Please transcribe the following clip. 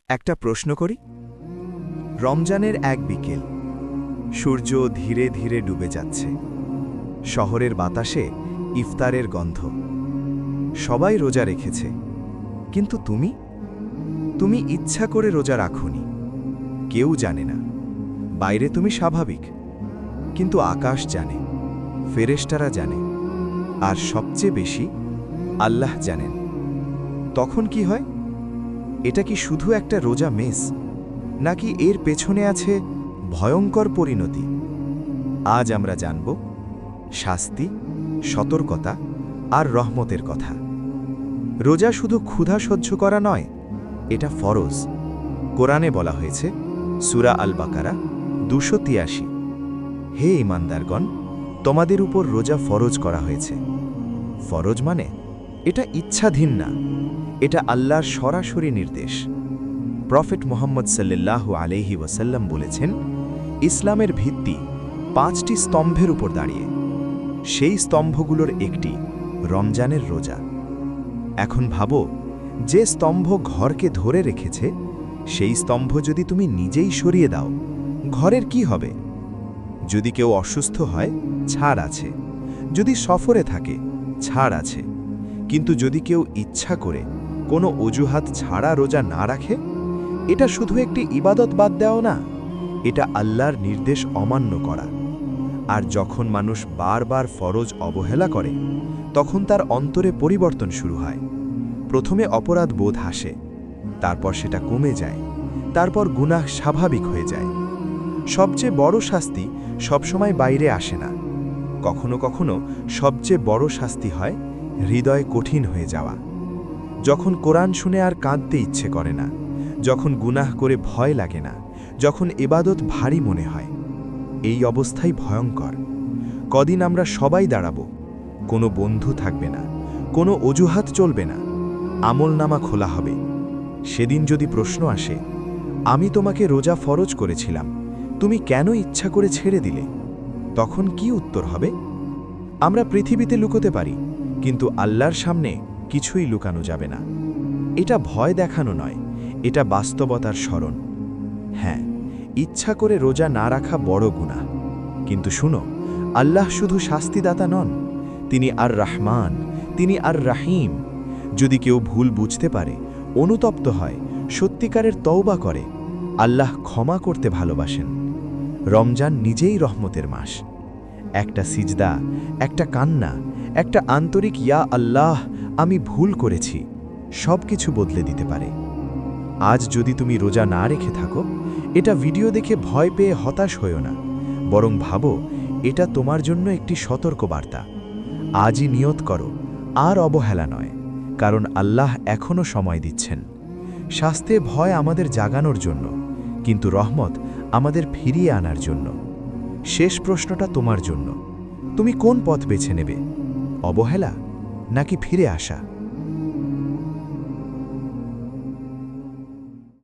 একটা প্রশ্ন করি। রমজানের এক বিকেল, সূর্য ধীরে ধীরে ডুবে যাচ্ছে। শহরের বাতাসে ইফতারের গন্ধ। সবাই রোজা রেখেছে, কিন্তু তুমি ইচ্ছা করে রোজা রাখোনি। কেউ জানে না। বাইরে তুমি স্বাভাবিক, কিন্তু আকাশ জানে, ফেরেশতারা জানে, আর সবচেয়ে বেশি আল্লাহ জানেন। তখন কি হয়? এটা কি শুধু একটা রোজা মেস, নাকি এর পেছনে আছে ভয়ঙ্কর পরিণতি? আজ আমরা জানব শাস্তি, সতর্কতা আর রহমতের কথা। রোজা শুধু ক্ষুধা সহ্য করা নয়, এটা ফরজ। কোরআনে বলা হয়েছে, সূরা আল বাকারা 283, হে ঈমানদারগণ, তোমাদের উপর রোজা ফরজ করা হয়েছে। ফরজ মানে এটা ইচ্ছাধীন না, এটা আল্লাহর সরাসরি নির্দেশ। প্রফেট মুহাম্মদ সাল্লাল্লাহু আলাইহি ওয়াসাল্লাম বলেছেন, ইসলামের ভিত্তি 5টি স্তম্ভের উপর দাঁড়িয়ে। সেই স্তম্ভগুলোর একটি রমজানের রোজা। এখন ভাবো, যে স্তম্ভ ঘরকে ধরে রেখেছে, সেই স্তম্ভ যদি তুমি নিজেই সরিয়ে দাও, ঘরের কি হবে? যদি কেউ অসুস্থ হয়, ছাড় আছে। যদি সফরে থাকে, ছাড় আছে। কিন্তু যদি কেউ ইচ্ছা করে কোনো অজুহাত ছাড়া রোজা না রাখে, এটা শুধু একটি ইবাদত বাদ দেওয়া না, এটা আল্লাহর নির্দেশ অমান্য করা। আর যখন মানুষ বারবার ফরজ অবহেলা করে, তখন তার অন্তরে পরিবর্তন শুরু হয়। প্রথমে অপরাধ বোধ আসে, তারপর সেটা কমে যায়, তারপর গুনাহ স্বাভাবিক হয়ে যায়। সবচেয়ে বড় শাস্তি সবসময় বাইরে আসে না। কখনো কখনো সবচেয়ে বড় শাস্তি হয় হৃদয় কঠিন হয়ে যাওয়া। যখন কোরআন শুনে আর কাঁদতে ইচ্ছে করে না, যখন গুনাহ করে ভয় লাগে না, যখন ইবাদত ভারী মনে হয়। এই অবস্থাই ভয়ঙ্কর। কদিন আমরা সবাই দাঁড়াবো, কোনো বন্ধু থাকবে না, কোনো অজুহাত চলবে না, আমলনামা খোলা হবে। সেদিন যদি প্রশ্ন আসে, আমি তোমাকে রোজা ফরজ করেছিলাম, তুমি কেন ইচ্ছা করে ছেড়ে দিলে? তখন কি উত্তর হবে? আমরা পৃথিবীতে লুকোতে পারি, কিন্তু আল্লাহর সামনে কিছুই লুকানো যাবে না। এটা ভয় দেখানো নয়, এটা বাস্তবতার স্মরণ। হ্যাঁ, ইচ্ছা করে রোজা না রাখা বড় গুনাহ, কিন্তু শুনো, আল্লাহ শুধু শাস্তিদাতা নন, তিনি আর রহমান, তিনি আর রাহিম। যদি কেউ ভুল বুঝতে পারে, অনুতপ্ত হয়, সত্যিকারের তওবা করে, আল্লাহ ক্ষমা করতে ভালোবাসেন। রমজান নিজেই রহমতের মাস। একটা সিজদা, একটা কান্না, একটা আন্তরিক ইয়া আল্লাহ, আমি ভুল করেছি, সব কিছু বদলে দিতে পারে। আজ যদি তুমি রোজা না রেখে থাকো, এটা ভিডিও দেখে ভয় পেয়ে হতাশ হইও না, বরং ভাবো এটা তোমার জন্য একটি সতর্ক বার্তা। আজই নিয়ত করো, আর অবহেলা নয়, কারণ আল্লাহ এখনও সময় দিচ্ছেন। শাস্তে ভয় আমাদের জাগানোর জন্য, কিন্তু রহমত আমাদের ফিরিয়ে আনার জন্য। শেষ প্রশ্নটা তোমার জন্য, তুমি কোন পথ বেছে নেবে? অবহেলা নাকি ফিরে আসা?